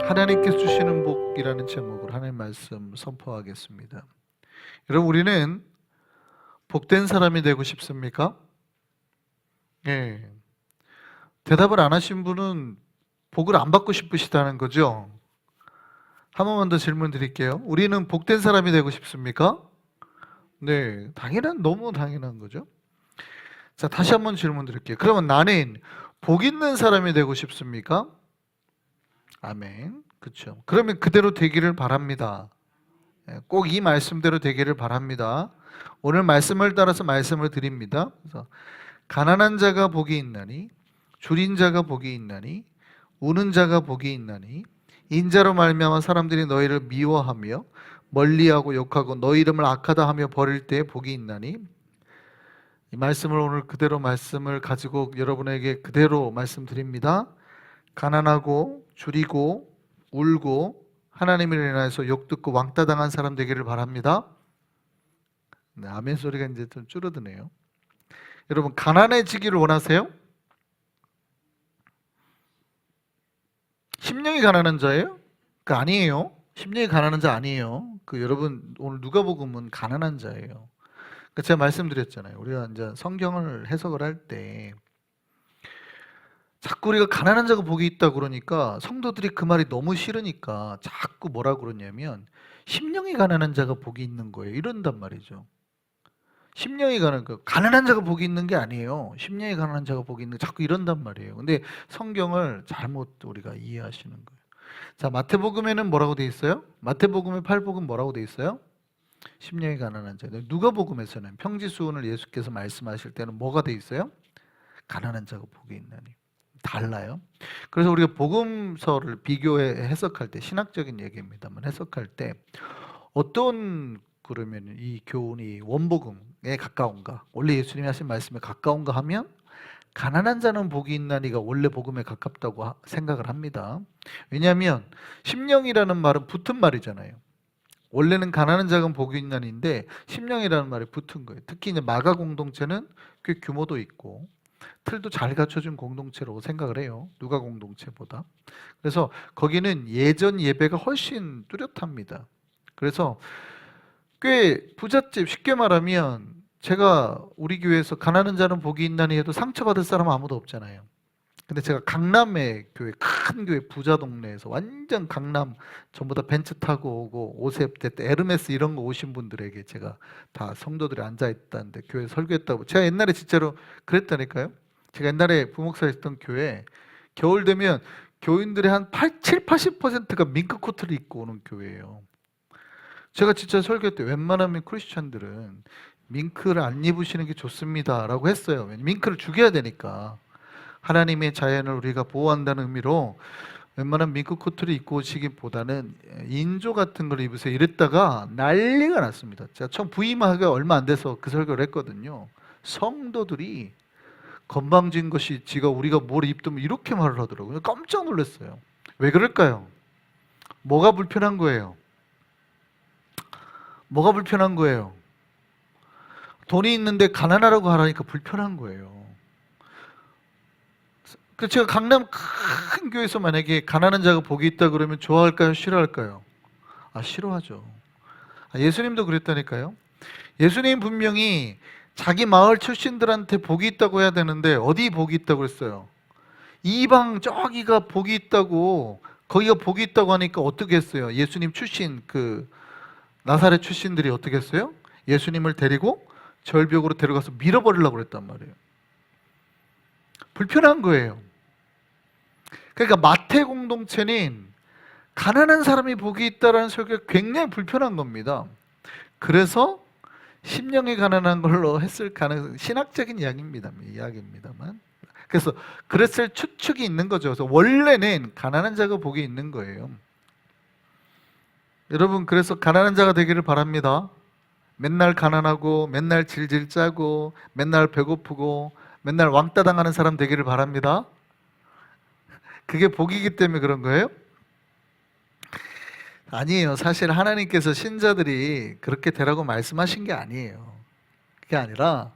하나님께서 주시는 복이라는 제목으로 하나님 말씀 선포하겠습니다. 여러분, 우리는 복된 사람이 되고 싶습니까? 예. 대답을 안 하신 분은 복을 안 받고 싶으시다는 거죠. 한 번만 더 질문 드릴게요. 우리는 복된 사람이 되고 싶습니까? 네, 너무 당연한 거죠. 자, 다시 한번 질문 드릴게요. 그러면 나는 복 있는 사람이 되고 싶습니까? 아멘. 그렇죠. 그러면 그대로 되기를 바랍니다. 꼭 이 말씀대로 되기를 바랍니다. 오늘 말씀을 따라서 말씀을 드립니다. 그래서 가난한 자가 복이 있나니, 줄인 자가 복이 있나니, 우는 자가 복이 있나니, 인자로 말미암아 사람들이 너희를 미워하며 멀리하고 욕하고 너희 이름을 악하다 하며 버릴 때에 복이 있나니. 이 말씀을 오늘 그대로 말씀을 가지고 여러분에게 그대로 말씀드립니다. 가난하고 줄이고 울고 하나님을 인하여서 욕듣고 왕따 당한 사람 되기를 바랍니다. 네, 아멘 소리가 이제 좀 줄어드네요. 여러분, 가난해지기를 원하세요? 심령이 가난한 자예요? 아니에요. 심령이 가난한 자 아니에요. 여러분, 오늘 누가복음은 가난한 자예요. 제가 말씀드렸잖아요. 우리가 이제 성경을 해석을 할 때 자꾸 우리가 가난한 자가 복이 있다 그러니까 성도들이 그 말이 너무 싫으니까 자꾸 뭐라 그러냐면 심령이 가난한 자가 복이 있는 거예요. 이런단 말이죠. 심령이 가난한 자가 복이 있는 게 아니에요. 심령이 가난한 자가 복이 있는 게 자꾸 이런단 말이에요. 근데 성경을 잘못 우리가 이해하시는 거예요. 자, 마태복음에는 뭐라고 돼 있어요? 마태복음의 8복음 뭐라고 돼 있어요? 심령이 가난한 자. 누가복음에서는 평지수훈을 예수께서 말씀하실 때는 뭐가 돼 있어요? 가난한 자가 복이 있나니. 달라요. 그래서 우리가 복음서를 비교해 해석할 때, 신학적인 얘기입니다만 해석할 때 어떤 그러면 이 교훈이 원복음에 가까운가, 원래 예수님이 하신 말씀에 가까운가 하면 가난한 자는 복이 있나니가 원래 복음에 가깝다고 생각을 합니다. 왜냐하면 심령이라는 말은 붙은 말이잖아요. 원래는 가난한 자가 복이 있나니인데 심령이라는 말이 붙은 거예요. 특히 이제 마가 공동체는 꽤 규모도 있고 틀도 잘 갖춰진 공동체라고 생각을 해요. 누가 공동체보다. 그래서 거기는 예전 예배가 훨씬 뚜렷합니다. 그래서 꽤 부잣집, 쉽게 말하면 제가 우리 교회에서 가난한 자는 복이 있나니 해도 상처받을 사람은 아무도 없잖아요. 근데 제가 강남의 교회, 큰 교회, 부자 동네에서 완전 강남 전부 다 벤츠 타고 오고 옷에 에르메스 이런 거 오신 분들에게 제가 다 성도들이 앉아있다는데 교회 설교했다고, 제가 옛날에 진짜로 그랬다니까요. 제가 옛날에 부목사 했던 교회 겨울 되면 교인들의 한 7, 80%가 밍크 코트를 입고 오는 교회예요. 제가 진짜 설교 때 웬만하면 크리스찬들은 밍크를 안 입으시는 게 좋습니다 라고 했어요. 밍크를 죽여야 되니까. 하나님의 자연을 우리가 보호한다는 의미로 웬만한 밍크 코트를 입고 오시기보다는 인조 같은 걸 입으세요 이랬다가 난리가 났습니다. 제가 처음 부임하기가 얼마 안 돼서 그 설교를 했거든요. 성도들이 건방진 것이 지가 우리가 뭘 입든 이렇게 말을 하더라고요. 깜짝 놀랐어요. 왜 그럴까요? 뭐가 불편한 거예요? 뭐가 불편한 거예요? 돈이 있는데 가난하라고 하라니까 불편한 거예요. 제가 강남 큰 교회에서 만약에 가난한 자가 복이 있다 그러면 좋아할까요? 싫어할까요? 싫어하죠. 예수님도 그랬다니까요. 예수님 분명히 자기 마을 출신들한테 복이 있다고 해야 되는데 어디 복이 있다고 그랬어요? 이방 저기가 복이 있다고, 거기가 복이 있다고 하니까 어떻게 했어요? 예수님 출신 나사렛 출신들이 어떻게 했어요? 예수님을 데리고 절벽으로 데려가서 밀어버리려고 그랬단 말이에요. 불편한 거예요. 그러니까 마태 공동체는 가난한 사람이 복이 있다라는 설교가 굉장히 불편한 겁니다. 그래서 심령이 가난한 걸로 했을 가능성, 신학적인 이야기입니다만. 그래서 그랬을 추측이 있는 거죠. 그래서 원래는 가난한 자가 복이 있는 거예요. 여러분, 그래서 가난한 자가 되기를 바랍니다. 맨날 가난하고 맨날 질질 짜고 맨날 배고프고 맨날 왕따 당하는 사람 되기를 바랍니다. 그게 복이기 때문에 그런 거예요? 아니에요. 사실 하나님께서 신자들이 그렇게 되라고 말씀하신 게 아니에요. 그게 아니라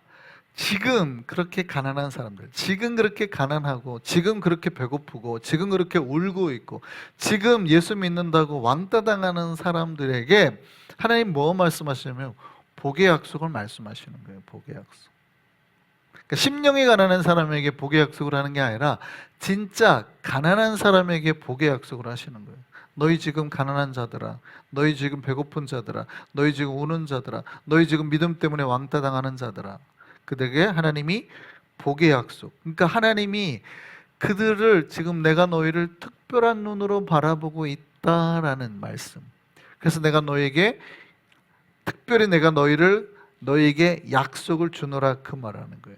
지금 그렇게 가난한 사람들, 지금 그렇게 가난하고, 지금 그렇게 배고프고, 지금 그렇게 울고 있고, 지금 예수 믿는다고 왕따 당하는 사람들에게 하나님 뭐 말씀하시냐면 복의 약속을 말씀하시는 거예요. 복의 약속. 그러니까 심령이 가난한 사람에게 복의 약속을 하는 게 아니라 진짜 가난한 사람에게 복의 약속을 하시는 거예요. 너희 지금 가난한 자들아, 너희 지금 배고픈 자들아, 너희 지금 우는 자들아, 너희 지금 믿음 때문에 왕따 당하는 자들아, 그들에게 하나님이 복의 약속. 그러니까 하나님이 그들을 지금 내가 너희를 특별한 눈으로 바라보고 있다라는 말씀. 그래서 내가 너에게 특별히 내가 너에게 약속을 주노라 그 말하는 거예요.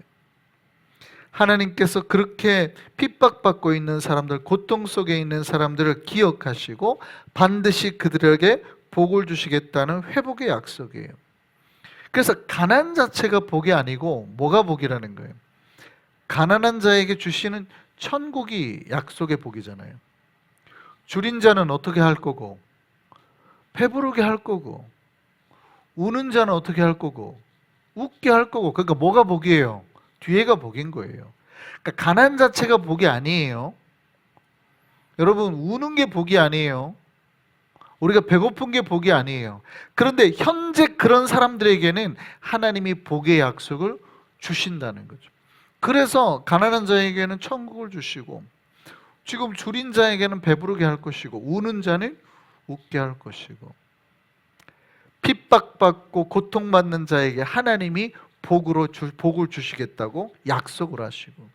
하나님께서 그렇게 핍박받고 있는 사람들, 고통 속에 있는 사람들을 기억하시고 반드시 그들에게 복을 주시겠다는 회복의 약속이에요. 그래서 가난 자체가 복이 아니고 뭐가 복이라는 거예요? 가난한 자에게 주시는 천국이 약속의 복이잖아요. 줄인 자는 어떻게 할 거고, 배부르게 할 거고, 우는 자는 어떻게 할 거고, 웃게 할 거고. 그러니까 뭐가 복이에요? 뒤에가 복인 거예요. 그러니까 가난 자체가 복이 아니에요. 여러분, 우는 게 복이 아니에요. 우리가 배고픈 게 복이 아니에요. 그런데 현재 그런 사람들에게는 하나님이 복의 약속을 주신다는 거죠. 그래서 가난한 자에게는 천국을 주시고, 지금 줄인 자에게는 배부르게 할 것이고, 우는 자는 웃게 할 것이고, 핍박받고 고통받는 자에게 하나님이 복을 주시겠다고 약속을 하시고.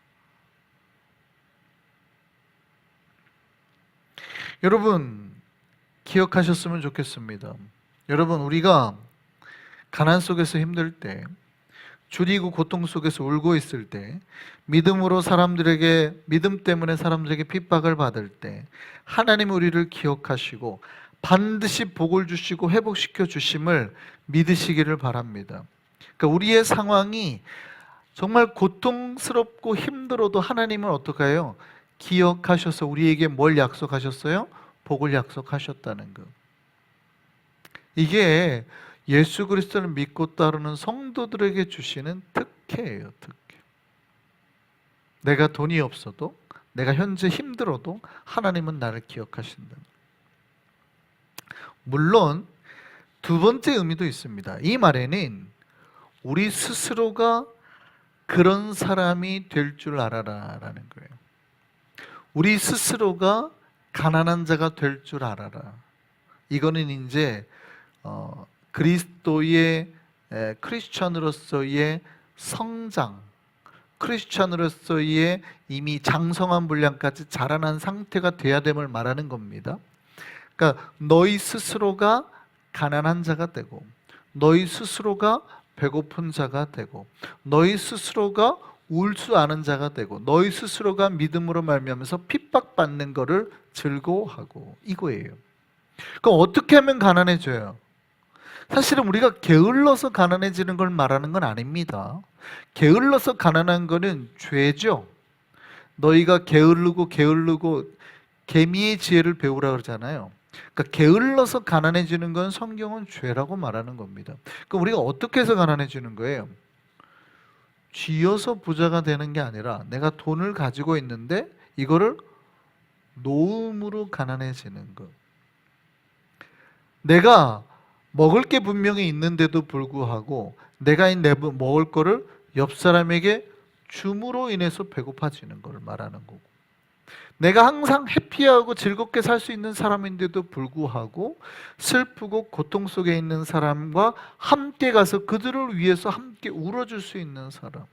여러분, 기억하셨으면 좋겠습니다. 여러분, 우리가 가난 속에서 힘들 때, 줄이고 고통 속에서 울고 있을 때, 믿음 때문에 사람들에게 핍박을 받을 때 하나님 우리를 기억하시고 반드시 복을 주시고 회복시켜 주심을 믿으시기를 바랍니다. 그러니까 우리의 상황이 정말 고통스럽고 힘들어도 하나님은 어떻게 해요? 기억하셔서 우리에게 뭘 약속하셨어요? 복을 약속하셨다는 것. 이게 예수 그리스도를 믿고 따르는 성도들에게 주시는 특혜예요, 특혜. 내가 돈이 없어도, 내가 현재 힘들어도 하나님은 나를 기억하신다. 물론 두 번째 의미도 있습니다. 이 말에는 우리 스스로가 그런 사람이 될 줄 알아라 라는 거예요. 우리 스스로가 가난한 자가 될 줄 알아라. 이거는 이제 그리스도의 크리스천으로서의 성장, 크리스천으로서의 이미 장성한 분량까지 자라난 상태가 돼야 됨을 말하는 겁니다. 그러니까 너희 스스로가 가난한 자가 되고, 너희 스스로가 배고픈 자가 되고, 너희 스스로가 울 수 아는 자가 되고, 너희 스스로가 믿음으로 말미암아서 핍박받는 것을 즐거워하고, 이거예요. 그럼 어떻게 하면 가난해져요? 사실은 우리가 게을러서 가난해지는 걸 말하는 건 아닙니다. 게을러서 가난한 거는 죄죠. 너희가 게으르고 개미의 지혜를 배우라 그러잖아요. 그러니까 게을러서 가난해지는 건 성경은 죄라고 말하는 겁니다. 그럼 우리가 어떻게 해서 가난해지는 거예요? 쥐어서 부자가 되는 게 아니라 내가 돈을 가지고 있는데 이거를 노음으로 가난해지는 것. 내가 먹을 게 분명히 있는데도 불구하고 내가 먹을 거를 옆 사람에게 줌으로 인해서 배고파지는 걸 말하는 거고, 내가 항상 해피하고 즐겁게 살 수 있는 사람인데도 불구하고 슬프고 고통 속에 있는 사람과 함께 가서 그들을 위해서 함께 울어줄 수 있는 사람,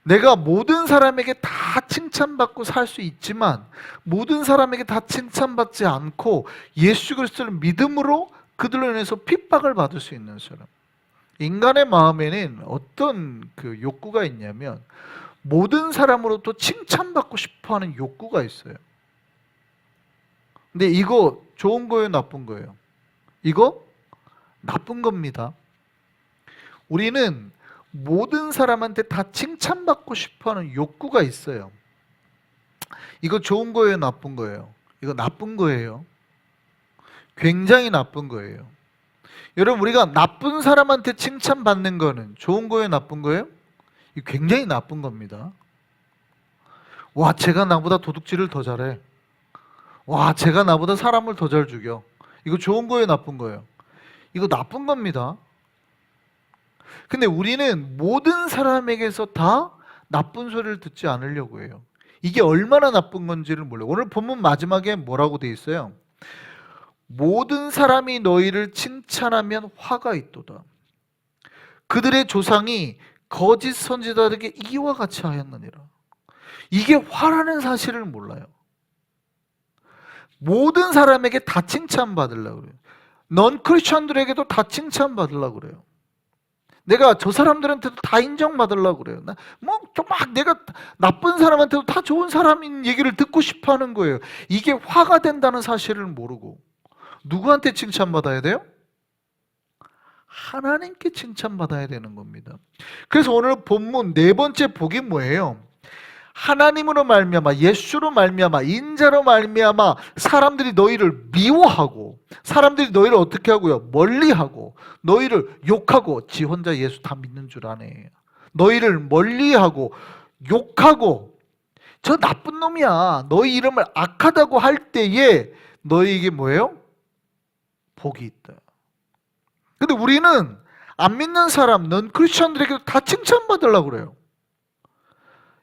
내가 모든 사람에게 다 칭찬받고 살 수 있지만 모든 사람에게 다 칭찬받지 않고 예수 그리스도를 믿음으로 그들로 인해서 핍박을 받을 수 있는 사람. 인간의 마음에는 어떤 그 욕구가 있냐면 모든 사람으로부터 칭찬받고 싶어하는 욕구가 있어요. 근데 이거 좋은 거예요, 나쁜 거예요? 이거 나쁜 겁니다. 우리는 모든 사람한테 다 칭찬받고 싶어하는 욕구가 있어요. 이거 좋은 거예요, 나쁜 거예요? 이거 나쁜 거예요. 굉장히 나쁜 거예요. 여러분, 우리가 나쁜 사람한테 칭찬받는 거는 좋은 거예요, 나쁜 거예요? 이 굉장히 나쁜 겁니다. 와, 쟤가 나보다 도둑질을 더 잘해. 와, 쟤가 나보다 사람을 더 잘 죽여. 이거 좋은 거예요, 나쁜 거예요? 이거 나쁜 겁니다. 근데 우리는 모든 사람에게서 다 나쁜 소리를 듣지 않으려고 해요. 이게 얼마나 나쁜 건지를 몰라요. 오늘 본문 마지막에 뭐라고 돼 있어요? 모든 사람이 너희를 칭찬하면 화가 있도다. 그들의 조상이 거짓 선지자들에게 이와 같이 하였느니라. 이게 화라는 사실을 몰라요. 모든 사람에게 다 칭찬받으려고 그래요. 넌 크리스천들에게도 다 칭찬받으려고 그래요. 내가 저 사람들한테도 다 인정받으려고 그래요. 막 내가 나쁜 사람한테도 다 좋은 사람인 얘기를 듣고 싶어 하는 거예요. 이게 화가 된다는 사실을 모르고 누구한테 칭찬받아야 돼요? 하나님께 칭찬받아야 되는 겁니다. 그래서 오늘 본문 네 번째 복이 뭐예요? 하나님으로 말미암아, 예수로 말미암아, 인자로 말미암아 사람들이 너희를 미워하고, 사람들이 너희를 어떻게 하고요? 멀리하고, 너희를 욕하고, 지 혼자 예수 다 믿는 줄 아네. 너희를 멀리하고 욕하고, 저 나쁜 놈이야, 너희 이름을 악하다고 할 때에 너희에게 뭐예요? 복이 있다. 근데 우리는 안 믿는 사람, 넌 크리스천들에게도 다 칭찬받으려고 그래요.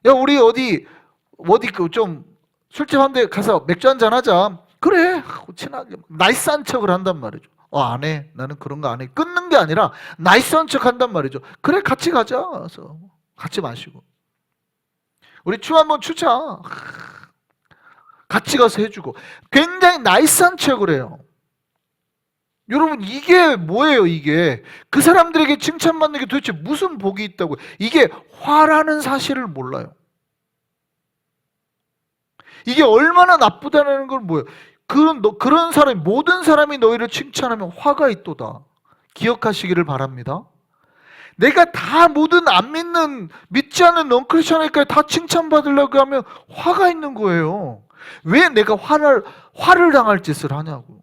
야, 우리 어디 좀 술집 한 대 가서 맥주 한잔 하자. 그래, 하고 친하게 나이스한 척을 한단 말이죠. 안 해. 나는 그런 거 안 해. 끊는 게 아니라 나이스한 척 한단 말이죠. 그래, 같이 가자. 그래서 같이 마시고. 우리 춤 한번 추자. 같이 가서 해주고. 굉장히 나이스한 척을 해요. 여러분, 이게 뭐예요, 이게? 그 사람들에게 칭찬받는 게 도대체 무슨 복이 있다고? 이게 화라는 사실을 몰라요. 이게 얼마나 나쁘다는 걸 뭐예요? 그런 사람이, 모든 사람이 너희를 칭찬하면 화가 있도다. 기억하시기를 바랍니다. 내가 다 모든 안 믿는, 믿지 않는 넌크리스천에게 다 칭찬받으려고 하면 화가 있는 거예요. 왜 내가 화를 당할 짓을 하냐고.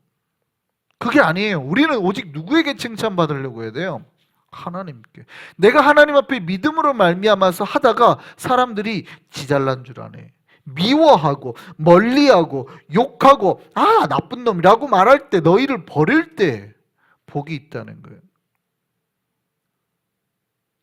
그게 아니에요. 우리는 오직 누구에게 칭찬받으려고 해야 돼요? 하나님께. 내가 하나님 앞에 믿음으로 말미암아서 하다가 사람들이 지 잘난 줄 아네, 미워하고 멀리하고 욕하고 나쁜 놈이라고 말할 때, 너희를 버릴 때 복이 있다는 거예요.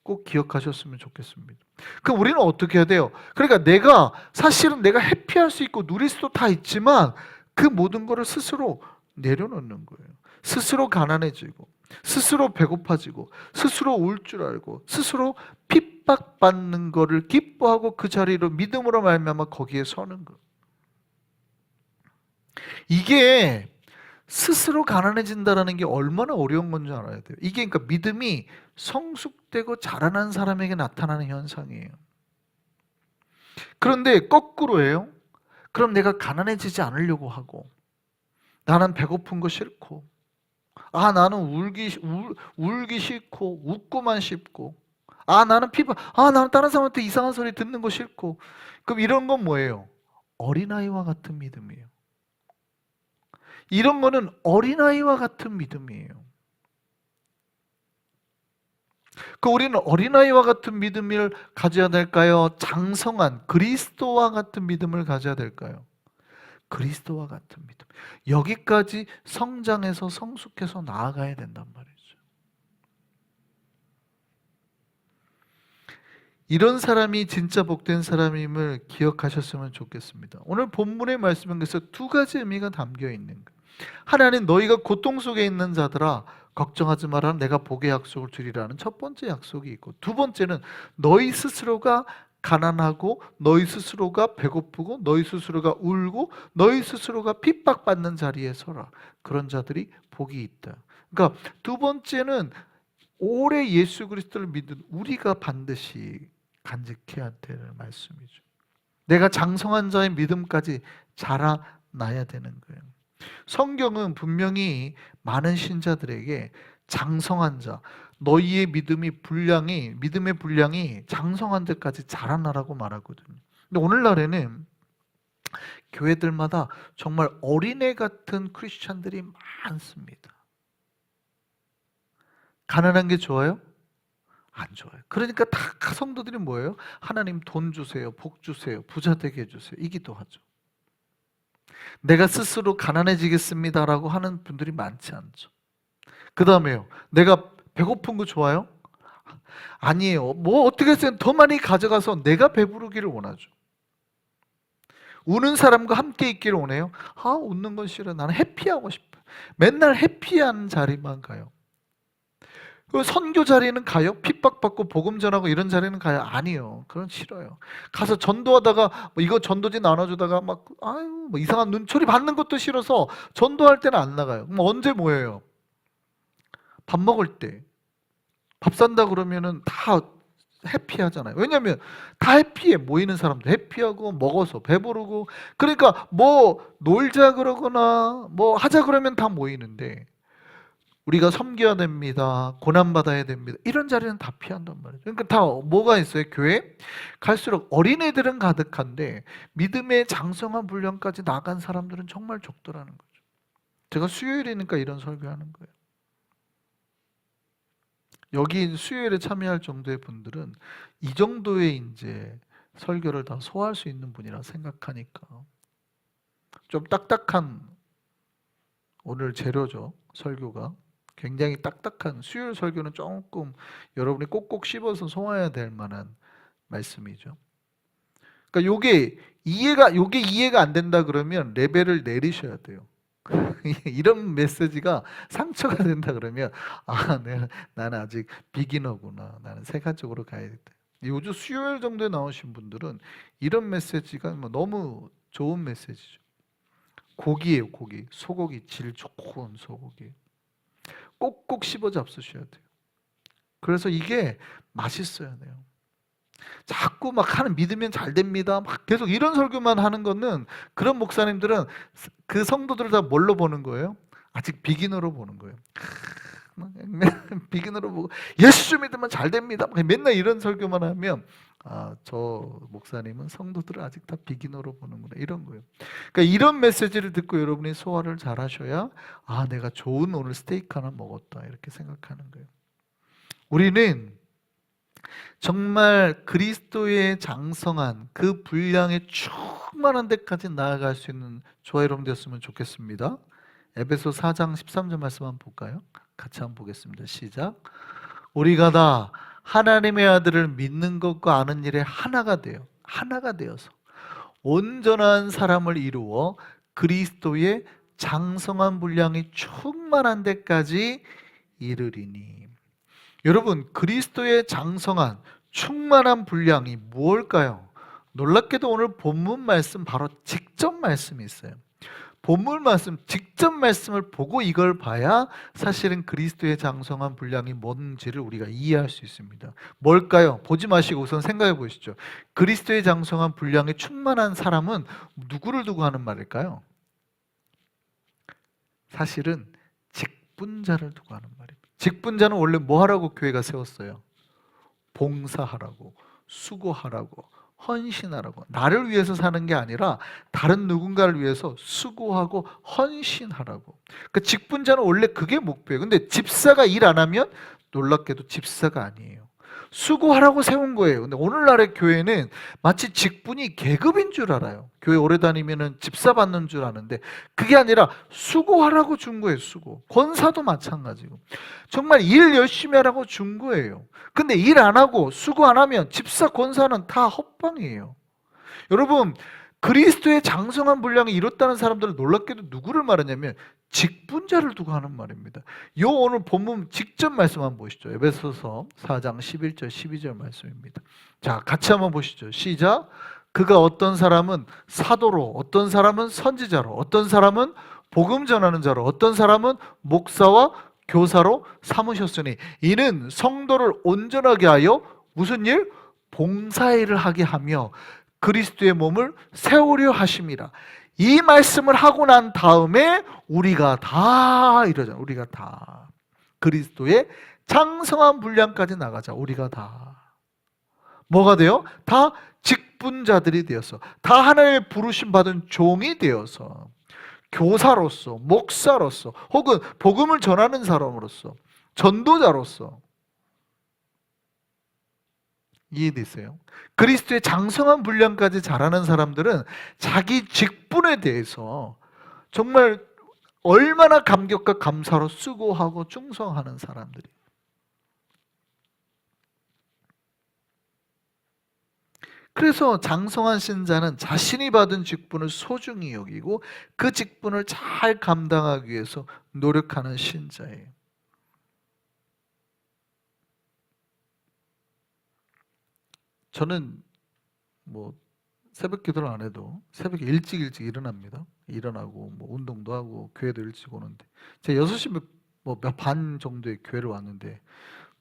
꼭 기억하셨으면 좋겠습니다. 그럼 우리는 어떻게 해야 돼요? 그러니까 사실은 내가 해피할 수 있고 누릴 수도 다 있지만 그 모든 거를 스스로 내려놓는 거예요. 스스로 가난해지고, 스스로 배고파지고, 스스로 울 줄 알고, 스스로 핍박받는 거를 기뻐하고 그 자리로 믿음으로 말미암아 거기에 서는 거. 이게 스스로 가난해진다는 게 얼마나 어려운 건지 알아야 돼요. 이게 그러니까 믿음이 성숙되고 자라난 사람에게 나타나는 현상이에요. 그런데 거꾸로예요. 그럼 내가 가난해지지 않으려고 하고, 나는 배고픈 거 싫고, 나는 울기 싫고, 웃고만 싶고, 나는 나는 다른 사람한테 이상한 소리 듣는 거 싫고. 그럼 이런 건 뭐예요? 어린아이와 같은 믿음이에요. 이런 거는 어린아이와 같은 믿음이에요. 우리는 어린아이와 같은 믿음을 가져야 될까요? 장성한 그리스도와 같은 믿음을 가져야 될까요? 그리스도와 같은 믿음. 여기까지 성장해서 성숙해서 나아가야 된단 말이죠. 이런 사람이 진짜 복된 사람임을 기억하셨으면 좋겠습니다. 오늘 본문의 말씀에서 두 가지 의미가 담겨 있는 거예요. 하나는 너희가 고통 속에 있는 자들아 걱정하지 마라, 내가 복의 약속을 주리라는 첫 번째 약속이 있고, 두 번째는 너희 스스로가 가난하고, 너희 스스로가 배고프고, 너희 스스로가 울고, 너희 스스로가 핍박받는 자리에 서라. 그런 자들이 복이 있다. 그러니까 두 번째는 오래 예수 그리스도를 믿은 우리가 반드시 간직해야 되는 말씀이죠. 내가 장성한 자의 믿음까지 자라나야 되는 거예요. 성경은 분명히 많은 신자들에게 장성한 자, 너희의 믿음의 분량이 장성한 데까지 자라나라고 말하거든요. 근데 오늘날에는 교회들마다 정말 어린애 같은 크리스찬들이 많습니다. 가난한 게 좋아요? 안 좋아요. 그러니까 다 성도들이 뭐예요? 하나님 돈 주세요, 복 주세요, 부자 되게 해주세요, 이 기도하죠. 내가 스스로 가난해지겠습니다라고 하는 분들이 많지 않죠. 그 다음에요, 내가 배고픈 거 좋아요? 아니에요. 뭐 어떻게 해서 더 많이 가져가서 내가 배부르기를 원하죠. 우는 사람과 함께 있기를 원해요? 아, 웃는 건 싫어. 나는 해피하고 싶어. 맨날 해피한 자리만 가요. 그 선교 자리는 가요? 핍박받고 복음 전하고 이런 자리는 가요? 아니요. 그건 싫어요. 가서 전도하다가 뭐 이거 전도지 나눠주다가 막 아유 뭐 이상한 눈초리 받는 것도 싫어서 전도할 때는 안 나가요. 그럼 언제 모여요? 밥 먹을 때. 밥 산다 그러면은 다 해피하잖아요. 왜냐면 다 해피해. 모이는 사람도 해피하고 먹어서 배부르고. 그러니까 뭐 놀자 그러거나 뭐 하자 그러면 다 모이는데 우리가 섬겨야 됩니다. 고난받아야 됩니다. 이런 자리는 다 피한단 말이죠. 그러니까 다 뭐가 있어요? 교회 갈수록 어린애들은 가득한데 믿음의 장성한 분량까지 나간 사람들은 정말 적더라는 거죠. 제가 수요일이니까 이런 설교하는 거예요. 여기 수요일에 참여할 정도의 분들은 이 정도의 이제 설교를 다 소화할 수 있는 분이라 생각하니까 좀 딱딱한 오늘 재료죠. 설교가 굉장히 딱딱한 수요일 설교는 조금 여러분이 꼭꼭 씹어서 소화해야 될 만한 말씀이죠. 그러니까 요게 이해가 안 된다 그러면 레벨을 내리셔야 돼요. 이런 메시지가 상처가 된다 그러면 나는 아직 비기너구나. 나는 세가 쪽으로 가야겠다. 요즘 수요일 정도에 나오신 분들은 이런 메시지가 뭐 너무 좋은 메시지죠. 고기예요, 고기. 소고기 질 좋은 소고기. 꼭꼭 씹어 잡수셔야 돼요. 그래서 이게 맛있어야 돼요. 자꾸 막 하는 믿으면 잘 됩니다. 막 계속 이런 설교만 하는 거는 그런 목사님들은 그 성도들을 다 뭘로 보는 거예요? 아직 비기너로 보는 거예요. 비기너로 보고 예수 믿으면 잘 됩니다. 맨날 이런 설교만 하면 저 목사님은 성도들을 아직 다 비기너로 보는구나 이런 거예요. 그러니까 이런 메시지를 듣고 여러분이 소화를 잘 하셔야 내가 좋은 오늘 스테이크 하나 먹었다 이렇게 생각하는 거예요. 우리는 정말 그리스도의 장성한 그 분량에 충만한 데까지 나아갈 수 있는 저와 여러분 되었으면 좋겠습니다. 에베소 4장 13절 말씀 한번 볼까요? 같이 한번 보겠습니다. 시작. 우리가 다 하나님의 아들을 믿는 것과 아는 일에 하나가 되어서 온전한 사람을 이루어 그리스도의 장성한 분량이 충만한 데까지 이르리니. 여러분, 그리스도의 장성한 충만한 분량이 무엇일까요? 놀랍게도 오늘 본문 말씀 바로 직접 말씀이 있어요. 본문 말씀, 직접 말씀을 보고 이걸 봐야 사실은 그리스도의 장성한 분량이 뭔지를 우리가 이해할 수 있습니다. 뭘까요? 보지 마시고 우선 생각해 보시죠. 그리스도의 장성한 분량이 충만한 사람은 누구를 두고 하는 말일까요? 사실은 직분자를 두고 하는 말입니다. 직분자는 원래 뭐 하라고 교회가 세웠어요? 봉사하라고, 수고하라고, 헌신하라고. 나를 위해서 사는 게 아니라 다른 누군가를 위해서 수고하고 헌신하라고. 그러니까 직분자는 원래 그게 목표예요. 근데 집사가 일 안 하면 놀랍게도 집사가 아니에요. 수고하라고 세운 거예요. 근데 오늘날의 교회는 마치 직분이 계급인 줄 알아요. 교회 오래 다니면은 집사 받는 줄 아는데 그게 아니라 수고하라고 준 거예요. 수고. 권사도 마찬가지고. 정말 일 열심히 하라고 준 거예요. 근데 일 안 하고 수고 안 하면 집사 권사는 다 헛방이에요. 여러분, 그리스도의 장성한 분량이 이뤘다는 사람들은 놀랍게도 누구를 말하냐면 직분자를 두고 하는 말입니다. 요 오늘 본문 직접 말씀 한번 보시죠. 에베소서 4장 11절 12절 말씀입니다. 자, 같이 한번 보시죠. 시작. 그가 어떤 사람은 사도로, 어떤 사람은 선지자로, 어떤 사람은 복음 전하는 자로, 어떤 사람은 목사와 교사로 삼으셨으니 이는 성도를 온전하게 하여 무슨 일? 봉사일을 하게 하며 그리스도의 몸을 세우려 하심이라. 이 말씀을 하고 난 다음에 우리가 다 이러잖아요. 우리가 다 그리스도의 장성한 분량까지 나가자. 우리가 다 뭐가 돼요? 다 직분자들이 되어서, 다 하나님의 부르심 받은 종이 되어서, 교사로서, 목사로서, 혹은 복음을 전하는 사람으로서, 전도자로서 이해되세요? 그리스도의 장성한 분량까지 자라는 사람들은 자기 직분에 대해서 정말 얼마나 감격과 감사로 수고하고 충성하는 사람들이. 그래서 장성한 신자는 자신이 받은 직분을 소중히 여기고 그 직분을 잘 감당하기 위해서 노력하는 신자예요. 저는 뭐 새벽 기도를 안 해도 새벽에 일찍 일어납니다. 일어나고 뭐 운동도 하고 교회도 일찍 오는데 제가 6시 몇 반 정도에 교회를 왔는데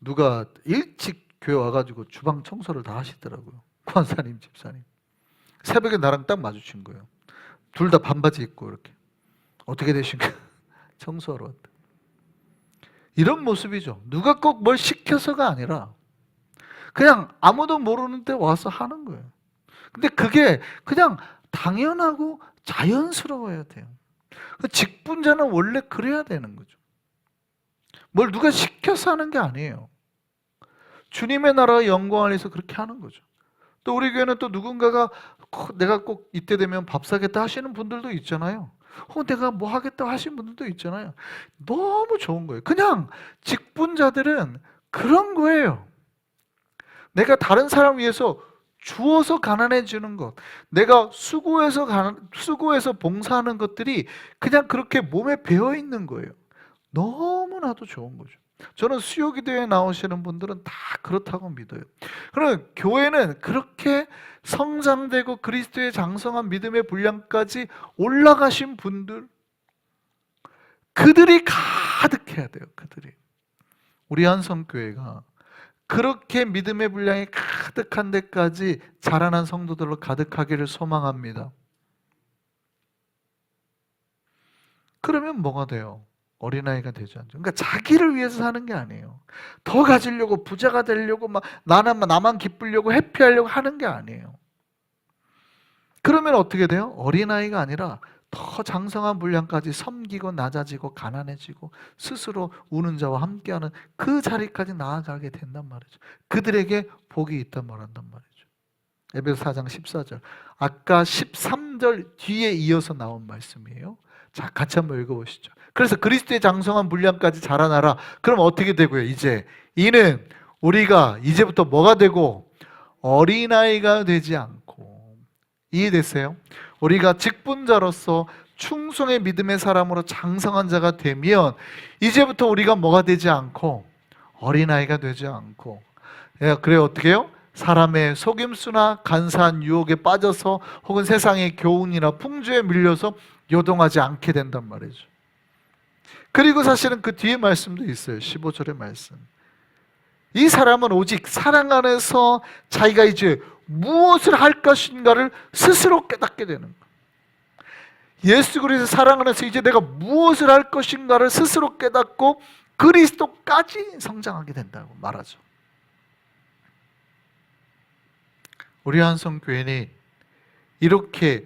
누가 일찍 교회 와가지고 주방 청소를 다 하시더라고요. 권사님, 집사님. 새벽에 나랑 딱 마주친 거예요. 둘 다 반바지 입고 이렇게. 어떻게 되신가? 청소하러 왔다. 이런 모습이죠. 누가 꼭 뭘 시켜서가 아니라 그냥 아무도 모르는데 와서 하는 거예요. 근데 그게 그냥 당연하고 자연스러워야 돼요. 직분자는 원래 그래야 되는 거죠. 뭘 누가 시켜서 하는 게 아니에요. 주님의 나라의 영광을 위해서 그렇게 하는 거죠. 또 우리 교회는 또 누군가가 내가 꼭 이때 되면 밥 사겠다 하시는 분들도 있잖아요. 내가 뭐 하겠다 하시는 분들도 있잖아요. 너무 좋은 거예요. 그냥 직분자들은 그런 거예요. 내가 다른 사람 위해서 주어서 가난해지는 것, 내가 수고해서 봉사하는 것들이 그냥 그렇게 몸에 배어 있는 거예요. 너무나도 좋은 거죠. 저는 수요기도에 나오시는 분들은 다 그렇다고 믿어요. 그럼 교회는 그렇게 성장되고 그리스도의 장성한 믿음의 분량까지 올라가신 분들, 그들이 가득해야 돼요. 그들이. 우리 한성교회가 그렇게 믿음의 분량이 가득한 데까지 자라난 성도들로 가득하기를 소망합니다. 그러면 뭐가 돼요? 어린아이가 되지 않죠. 그러니까 자기를 위해서 사는 게 아니에요. 더 가지려고, 부자가 되려고, 나만 기쁘려고, 해피하려고 하는 게 아니에요. 그러면 어떻게 돼요? 어린아이가 아니라 더 장성한 분량까지 섬기고 낮아지고 가난해지고 스스로 우는 자와 함께하는 그 자리까지 나아가게 된단 말이죠. 그들에게 복이 있단 말한단 말이죠. 에베소 4장 14절. 아까 13절 뒤에 이어서 나온 말씀이에요. 자, 같이 한번 읽어보시죠. 그래서 그리스도의 장성한 분량까지 자라나라. 그럼 어떻게 되고요? 이제 이는 우리가 이제부터 뭐가 되고 어린아이가 되지 않고, 이해됐어요? 우리가 직분자로서 충성의 믿음의 사람으로 장성한 자가 되면 이제부터 우리가 뭐가 되지 않고 어린아이가 되지 않고, 그래 어떻게 해요? 사람의 속임수나 간사한 유혹에 빠져서 혹은 세상의 교훈이나 풍조에 밀려서 요동하지 않게 된단 말이죠. 그리고 사실은 그 뒤에 말씀도 있어요. 15절의 말씀. 이 사람은 오직 사랑 안에서 자기가 이제 무엇을 할 것인가를 스스로 깨닫게 되는 거예요. 예수 그리스도 사랑 안에서 이제 내가 무엇을 할 것인가를 스스로 깨닫고 그리스도까지 성장하게 된다고 말하죠. 우리 한성교회는 이렇게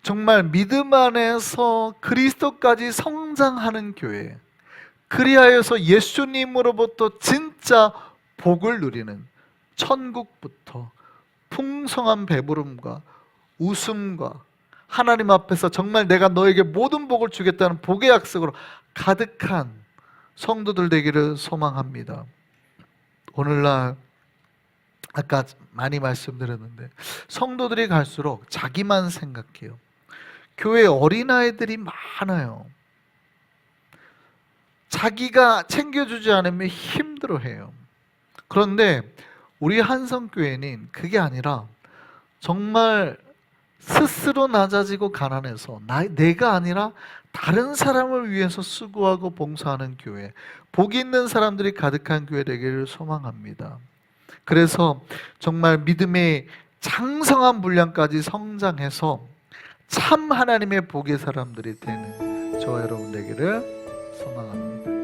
정말 믿음 안에서 그리스도까지 성장하는 교회, 그리하여서 예수님으로부터 진짜 복을 누리는, 천국부터 풍성한 배부름과 웃음과 하나님 앞에서 정말 내가 너에게 모든 복을 주겠다는 복의 약속으로 가득한 성도들 되기를 소망합니다. 오늘날 아까 많이 말씀드렸는데 성도들이 갈수록 자기만 생각해요. 교회 어린아이들이 많아요. 자기가 챙겨주지 않으면 힘들어해요. 그런데 우리 한성교회는 그게 아니라 정말 스스로 낮아지고 가난해서 내가 아니라 다른 사람을 위해서 수고하고 봉사하는 교회, 복이 있는 사람들이 가득한 교회 되기를 소망합니다. 그래서 정말 믿음의 장성한 분량까지 성장해서 참 하나님의 복의 사람들이 되는 저와 여러분 되기를 소망합니다.